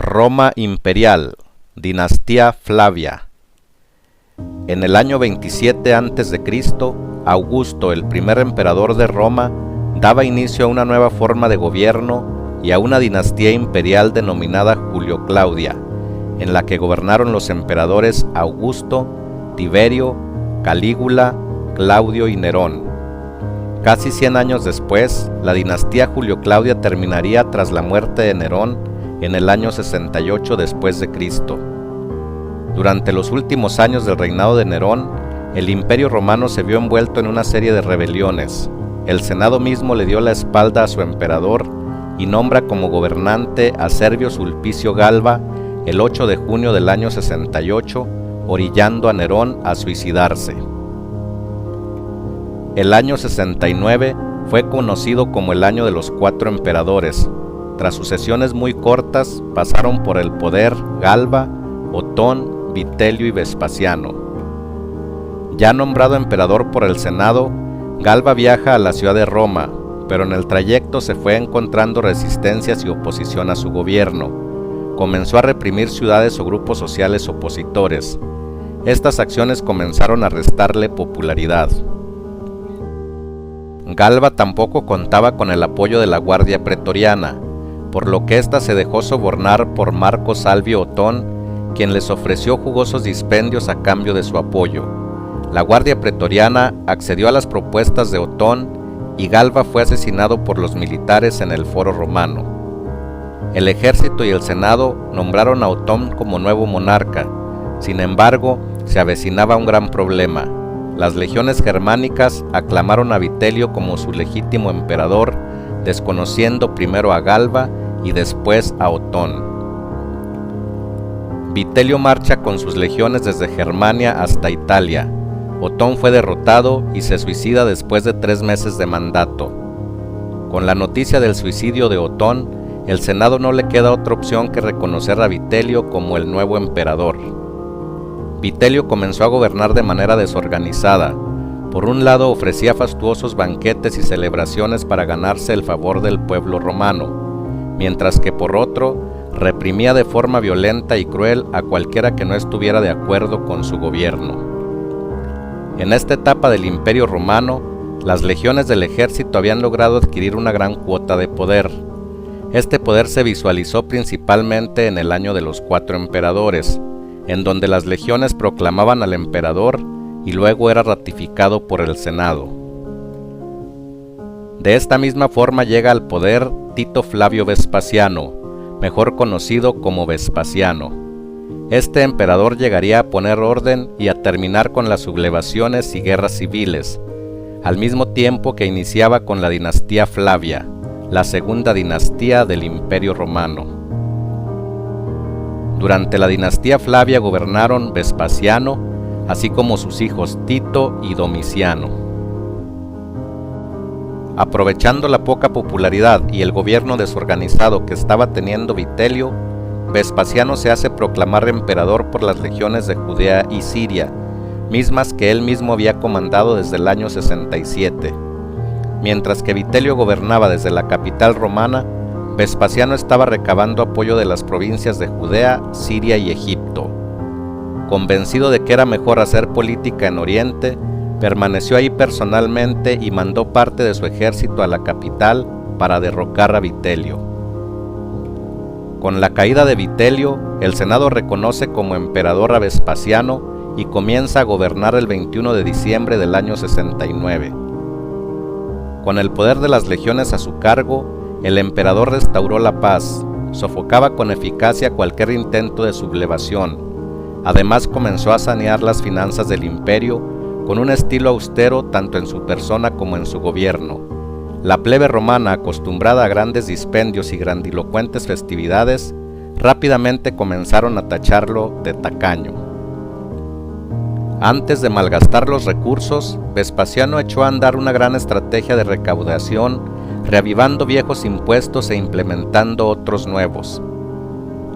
Roma imperial, dinastía Flavia. En el año 27 a.C., Augusto, el primer emperador de Roma, daba inicio a una nueva forma de gobierno y a una dinastía imperial denominada Julio-Claudia, en la que gobernaron los emperadores Augusto, Tiberio, Calígula, Claudio y Nerón. Casi 100 años después, la dinastía Julio-Claudia terminaría tras la muerte de Nerón en el año 68 después de Cristo. Durante los últimos años del reinado de Nerón, el Imperio Romano se vio envuelto en una serie de rebeliones. El Senado mismo le dio la espalda a su emperador y nombra como gobernante a Servio Sulpicio Galba el 8 de junio del año 68, orillando a Nerón a suicidarse. El año 69 fue conocido como el año de los 4 emperadores. Tras sucesiones muy cortas, pasaron por el poder Galba, Otón, Vitelio y Vespasiano. Ya nombrado emperador por el Senado, Galba viaja a la ciudad de Roma, pero en el trayecto se fue encontrando resistencias y oposición a su gobierno. Comenzó a reprimir ciudades o grupos sociales opositores. Estas acciones comenzaron a restarle popularidad. Galba tampoco contaba con el apoyo de la Guardia Pretoriana, por lo que ésta se dejó sobornar por Marco Salvio Otón, quien les ofreció jugosos dispendios a cambio de su apoyo. La Guardia Pretoriana accedió a las propuestas de Otón y Galba fue asesinado por los militares en el Foro Romano. El ejército y el Senado nombraron a Otón como nuevo monarca. Sin embargo, se avecinaba un gran problema. Las legiones germánicas aclamaron a Vitelio como su legítimo emperador, desconociendo primero a Galba y después a Otón. Vitelio marcha con sus legiones desde Germania hasta Italia. Otón fue derrotado y se suicida después de 3 meses de mandato. Con la noticia del suicidio de Otón, el Senado no le queda otra opción que reconocer a Vitelio como el nuevo emperador. Vitelio comenzó a gobernar de manera desorganizada. Por un lado ofrecía fastuosos banquetes y celebraciones para ganarse el favor del pueblo romano, mientras que por otro, reprimía de forma violenta y cruel a cualquiera que no estuviera de acuerdo con su gobierno. En esta etapa del Imperio Romano, las legiones del ejército habían logrado adquirir una gran cuota de poder. Este poder se visualizó principalmente en el año de los 4 emperadores, en donde las legiones proclamaban al emperador y luego era ratificado por el Senado. De esta misma forma llega al poder Tito Flavio Vespasiano, mejor conocido como Vespasiano. Este emperador llegaría a poner orden y a terminar con las sublevaciones y guerras civiles, al mismo tiempo que iniciaba con la dinastía Flavia, la segunda dinastía del Imperio Romano. Durante la dinastía Flavia gobernaron Vespasiano, así como sus hijos Tito y Domiciano. Aprovechando la poca popularidad y el gobierno desorganizado que estaba teniendo Vitelio, Vespasiano se hace proclamar emperador por las legiones de Judea y Siria, mismas que él mismo había comandado desde el año 67. Mientras que Vitelio gobernaba desde la capital romana, Vespasiano estaba recabando apoyo de las provincias de Judea, Siria y Egipto. Convencido de que era mejor hacer política en Oriente, permaneció ahí personalmente y mandó parte de su ejército a la capital para derrocar a Vitelio. Con la caída de Vitelio, el Senado reconoce como emperador a Vespasiano y comienza a gobernar el 21 de diciembre del año 69. Con el poder de las legiones a su cargo, el emperador restauró la paz, sofocaba con eficacia cualquier intento de sublevación. Además comenzó a sanear las finanzas del imperio con un estilo austero tanto en su persona como en su gobierno. La plebe romana, acostumbrada a grandes dispendios y grandilocuentes festividades, rápidamente comenzaron a tacharlo de tacaño. Antes de malgastar los recursos, Vespasiano echó a andar una gran estrategia de recaudación, reavivando viejos impuestos e implementando otros nuevos.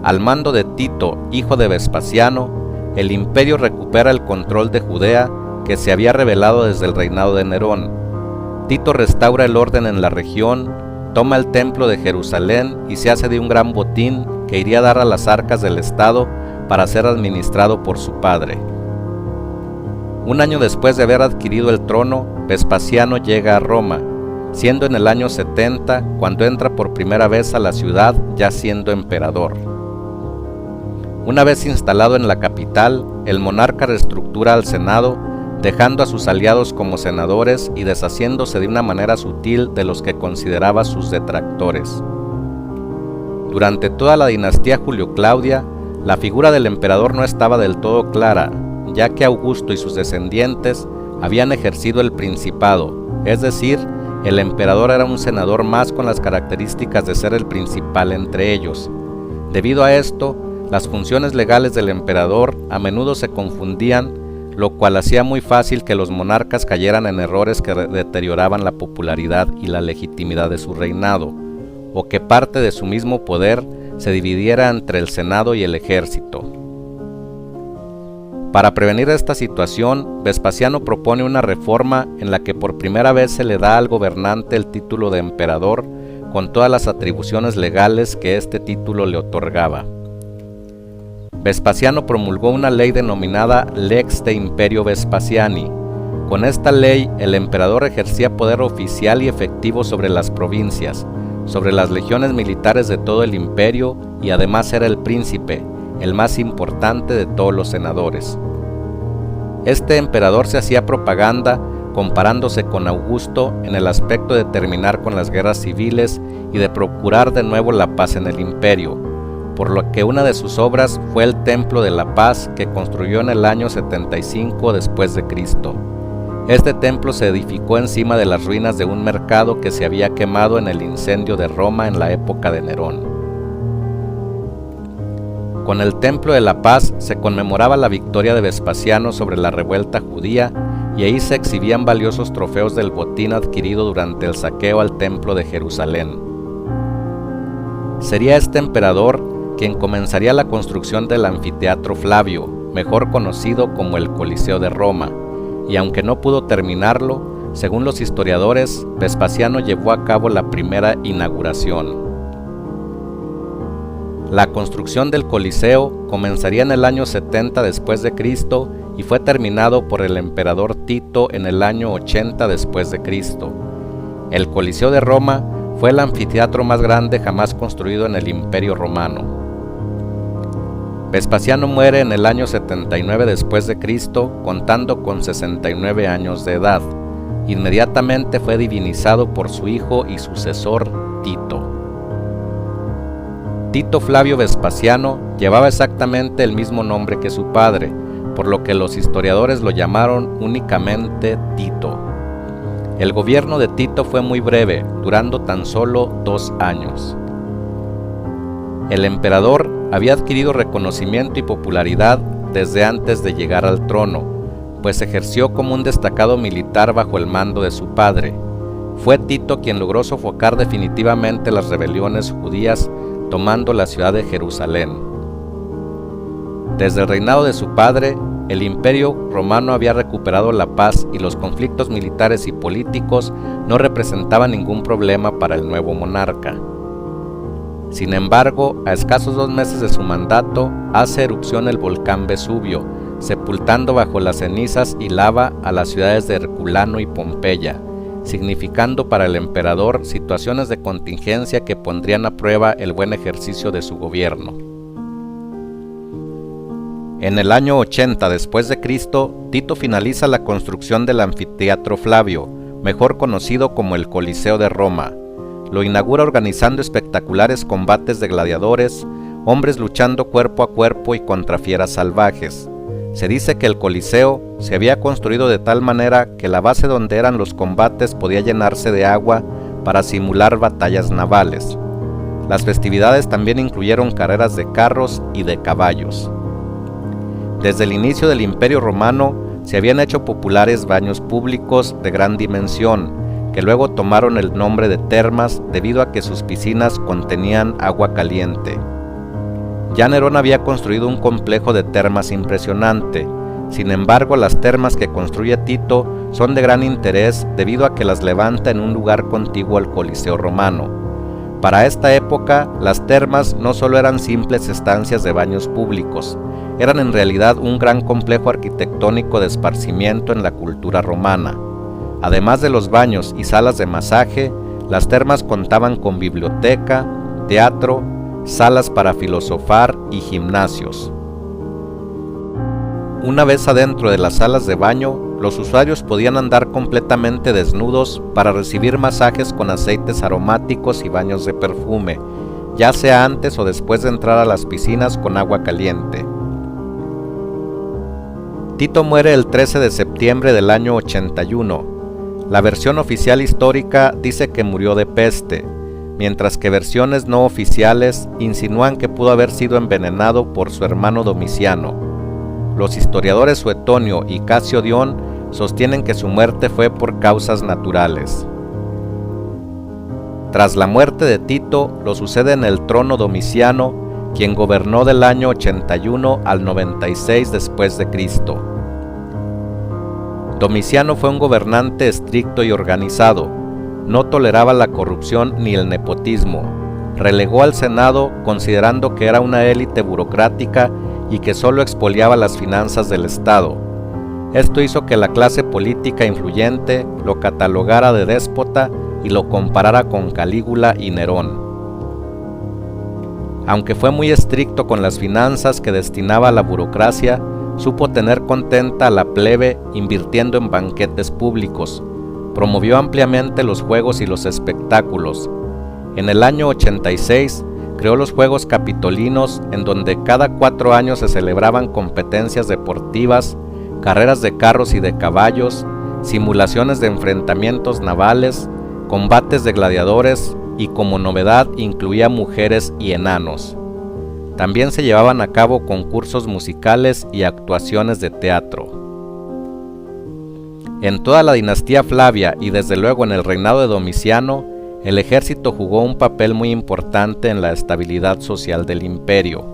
Al mando de Tito, hijo de Vespasiano, el imperio recupera el control de Judea que se había rebelado desde el reinado de Nerón. Tito restaura el orden en la región, toma el templo de Jerusalén y se hace de un gran botín que iría a dar a las arcas del Estado para ser administrado por su padre. Un año después de haber adquirido el trono, Vespasiano llega a Roma, siendo en el año 70 cuando entra por primera vez a la ciudad ya siendo emperador. Una vez instalado en la capital, el monarca reestructura al Senado, dejando a sus aliados como senadores y deshaciéndose de una manera sutil de los que consideraba sus detractores. Durante toda la dinastía Julio-Claudia, la figura del emperador no estaba del todo clara, ya que Augusto y sus descendientes habían ejercido el principado, es decir, el emperador era un senador más con las características de ser el principal entre ellos. Debido a esto, las funciones legales del emperador a menudo se confundían, lo cual hacía muy fácil que los monarcas cayeran en errores que deterioraban la popularidad y la legitimidad de su reinado, o que parte de su mismo poder se dividiera entre el Senado y el ejército. Para prevenir esta situación, Vespasiano propone una reforma en la que por primera vez se le da al gobernante el título de emperador con todas las atribuciones legales que este título le otorgaba. Vespasiano promulgó una ley denominada Lex de Imperio Vespasiani. Con esta ley, el emperador ejercía poder oficial y efectivo sobre las provincias, sobre las legiones militares de todo el imperio y además era el príncipe, el más importante de todos los senadores. Este emperador se hacía propaganda comparándose con Augusto en el aspecto de terminar con las guerras civiles y de procurar de nuevo la paz en el imperio, por lo que una de sus obras fue el Templo de la Paz que construyó en el año 75 después de Cristo. Este templo se edificó encima de las ruinas de un mercado que se había quemado en el incendio de Roma en la época de Nerón. Con el Templo de la Paz se conmemoraba la victoria de Vespasiano sobre la revuelta judía y ahí se exhibían valiosos trofeos del botín adquirido durante el saqueo al Templo de Jerusalén. Sería este emperador quien comenzaría la construcción del Anfiteatro Flavio, mejor conocido como el Coliseo de Roma, y aunque no pudo terminarlo, según los historiadores, Vespasiano llevó a cabo la primera inauguración. La construcción del Coliseo comenzaría en el año 70 después de Cristo y fue terminado por el emperador Tito en el año 80 después de Cristo. El Coliseo de Roma fue el anfiteatro más grande jamás construido en el Imperio Romano. Vespasiano muere en el año 79 después de Cristo, contando con 69 años de edad. Inmediatamente fue divinizado por su hijo y sucesor Tito. Tito Flavio Vespasiano llevaba exactamente el mismo nombre que su padre, por lo que los historiadores lo llamaron únicamente Tito. El gobierno de Tito fue muy breve, durando tan solo 2 años. El emperador había adquirido reconocimiento y popularidad desde antes de llegar al trono, pues ejerció como un destacado militar bajo el mando de su padre. Fue Tito quien logró sofocar definitivamente las rebeliones judías, tomando la ciudad de Jerusalén. Desde el reinado de su padre, el Imperio Romano había recuperado la paz y los conflictos militares y políticos no representaban ningún problema para el nuevo monarca. Sin embargo, a escasos 2 meses de su mandato, hace erupción el volcán Vesubio, sepultando bajo las cenizas y lava a las ciudades de Herculano y Pompeya, significando para el emperador situaciones de contingencia que pondrían a prueba el buen ejercicio de su gobierno. En el año 80 después de Cristo, Tito finaliza la construcción del Anfiteatro Flavio, mejor conocido como el Coliseo de Roma. Lo inaugura organizando espectaculares combates de gladiadores, hombres luchando cuerpo a cuerpo y contra fieras salvajes. Se dice que el Coliseo se había construido de tal manera que la base donde eran los combates podía llenarse de agua para simular batallas navales. Las festividades también incluyeron carreras de carros y de caballos. Desde el inicio del Imperio Romano se habían hecho populares baños públicos de gran dimensión, que luego tomaron el nombre de termas debido a que sus piscinas contenían agua caliente. Ya Nerón había construido un complejo de termas impresionante. Sin embargo, las termas que construye Tito son de gran interés debido a que las levanta en un lugar contiguo al Coliseo romano. Para esta época, las termas no solo eran simples estancias de baños públicos, eran en realidad un gran complejo arquitectónico de esparcimiento en la cultura romana. Además de los baños y salas de masaje, las termas contaban con biblioteca, teatro, salas para filosofar y gimnasios. Una vez adentro de las salas de baño, los usuarios podían andar completamente desnudos para recibir masajes con aceites aromáticos y baños de perfume, ya sea antes o después de entrar a las piscinas con agua caliente. Tito muere el 13 de septiembre del año 81. La versión oficial histórica dice que murió de peste, mientras que versiones no oficiales insinúan que pudo haber sido envenenado por su hermano Domiciano. Los historiadores Suetonio y Casio Dión sostienen que su muerte fue por causas naturales. Tras la muerte de Tito, lo sucede en el trono Domiciano, quien gobernó del año 81 al 96 después de Cristo. Domiciano fue un gobernante estricto y organizado. No toleraba la corrupción ni el nepotismo. Relegó al Senado considerando que era una élite burocrática y que solo expoliaba las finanzas del Estado. Esto hizo que la clase política influyente lo catalogara de déspota y lo comparara con Calígula y Nerón. Aunque fue muy estricto con las finanzas que destinaba a la burocracia, supo tener contenta a la plebe invirtiendo en banquetes públicos. Promovió ampliamente los juegos y los espectáculos. En el año 86 creó los Juegos Capitolinos, en donde cada 4 años se celebraban competencias deportivas, carreras de carros y de caballos, simulaciones de enfrentamientos navales, combates de gladiadores y como novedad incluía mujeres y enanos. También se llevaban a cabo concursos musicales y actuaciones de teatro. En toda la dinastía Flavia y desde luego en el reinado de Domiciano, el ejército jugó un papel muy importante en la estabilidad social del imperio.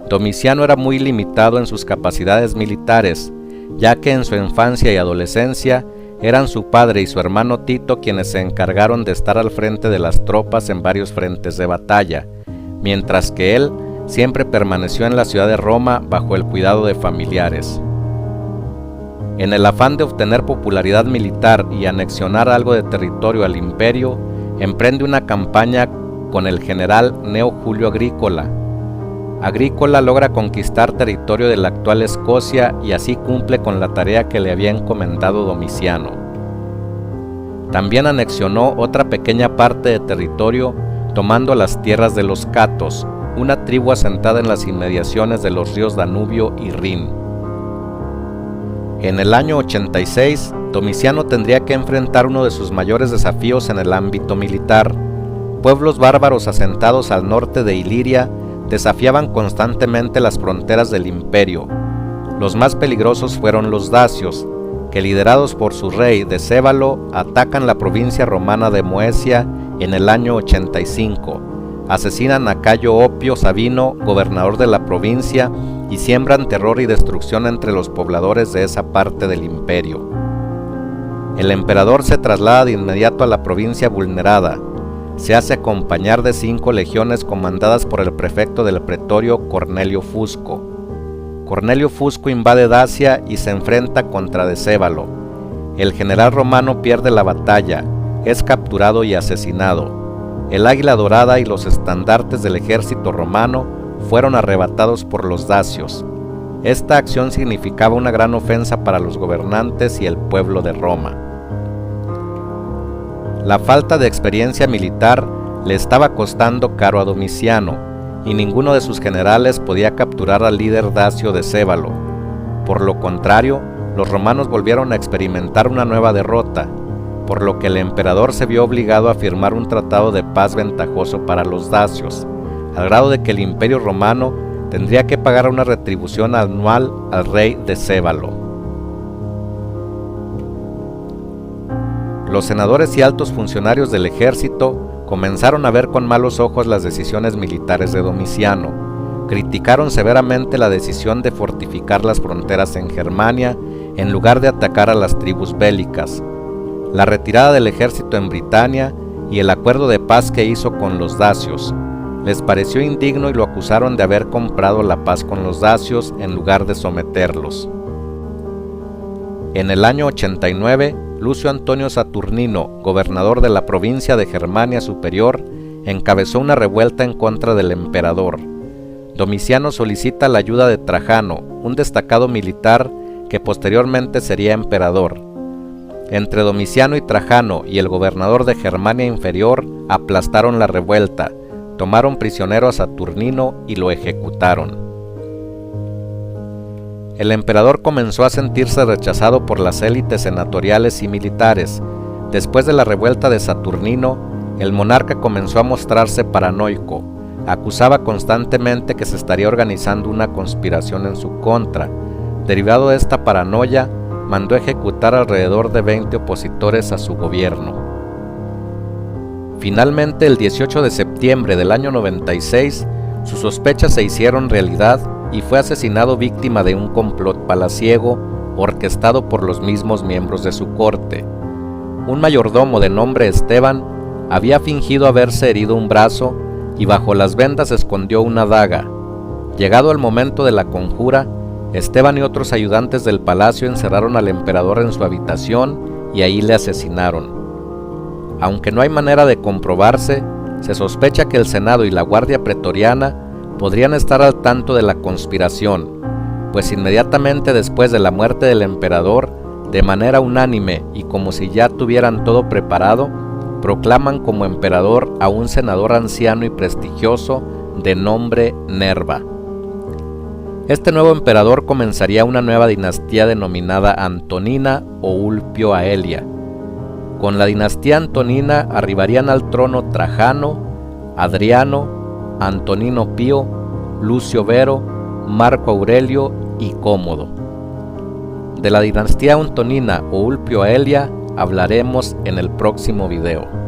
Domiciano era muy limitado en sus capacidades militares, ya que en su infancia y adolescencia eran su padre y su hermano Tito quienes se encargaron de estar al frente de las tropas en varios frentes de batalla, mientras que él siempre permaneció en la ciudad de Roma bajo el cuidado de familiares. En el afán de obtener popularidad militar y anexionar algo de territorio al imperio, emprende una campaña con el general Gneo Julio Agrícola. Agrícola logra conquistar territorio de la actual Escocia y así cumple con la tarea que le había encomendado Domiciano. También anexionó otra pequeña parte de territorio, tomando las tierras de los catos, una tribu asentada en las inmediaciones de los ríos Danubio y Rin. En el año 86, Domiciano tendría que enfrentar uno de sus mayores desafíos en el ámbito militar. Pueblos bárbaros asentados al norte de Iliria desafiaban constantemente las fronteras del imperio. Los más peligrosos fueron los dacios, que liderados por su rey Decébalo, atacan la provincia romana de Moesia en el año 85, asesinan a Cayo Opio Sabino, gobernador de la provincia, y siembran terror y destrucción entre los pobladores de esa parte del imperio. El emperador se traslada de inmediato a la provincia vulnerada. Se hace acompañar de 5 legiones comandadas por el prefecto del pretorio Cornelio Fusco. Cornelio Fusco invade Dacia y se enfrenta contra Decébalo. El general romano pierde la batalla, es capturado y asesinado. El águila dorada y los estandartes del ejército romano fueron arrebatados por los dacios. Esta acción significaba una gran ofensa para los gobernantes y el pueblo de Roma. La falta de experiencia militar le estaba costando caro a Domiciano, y ninguno de sus generales podía capturar al líder dacio Decébalo. Por lo contrario, los romanos volvieron a experimentar una nueva derrota, por lo que el emperador se vio obligado a firmar un tratado de paz ventajoso para los dacios, al grado de que el imperio romano tendría que pagar una retribución anual al rey Decébalo. Los senadores y altos funcionarios del ejército comenzaron a ver con malos ojos las decisiones militares de Domiciano. Criticaron severamente la decisión de fortificar las fronteras en Germania en lugar de atacar a las tribus bélicas. La retirada del ejército en Britania y el acuerdo de paz que hizo con los dacios. Les pareció indigno y lo acusaron de haber comprado la paz con los dacios en lugar de someterlos. En el año 89, Lucio Antonio Saturnino, gobernador de la provincia de Germania Superior, encabezó una revuelta en contra del emperador. Domiciano solicita la ayuda de Trajano, un destacado militar que posteriormente sería emperador. Entre Domiciano y Trajano y el gobernador de Germania Inferior aplastaron la revuelta, tomaron prisionero a Saturnino y lo ejecutaron. El emperador comenzó a sentirse rechazado por las élites senatoriales y militares. Después de la revuelta de Saturnino, el monarca comenzó a mostrarse paranoico. Acusaba constantemente que se estaría organizando una conspiración en su contra. Derivado de esta paranoia, mandó ejecutar alrededor de 20 opositores a su gobierno. Finalmente, el 18 de septiembre del año 96, sus sospechas se hicieron realidad y fue asesinado víctima de un complot palaciego orquestado por los mismos miembros de su corte. Un mayordomo de nombre Esteban había fingido haberse herido un brazo y bajo las vendas escondió una daga. Llegado el momento de la conjura, Esteban y otros ayudantes del palacio encerraron al emperador en su habitación y ahí le asesinaron. Aunque no hay manera de comprobarse, se sospecha que el Senado y la Guardia Pretoriana podrían estar al tanto de la conspiración, pues inmediatamente después de la muerte del emperador, de manera unánime y como si ya tuvieran todo preparado, proclaman como emperador a un senador anciano y prestigioso de nombre Nerva. Este nuevo emperador comenzaría una nueva dinastía denominada Antonina o Ulpio Aelia. Con la dinastía Antonina arribarían al trono Trajano, Adriano, Antonino Pío, Lucio Vero, Marco Aurelio y Cómodo. De la dinastía Antonina o Ulpio Aelia hablaremos en el próximo video.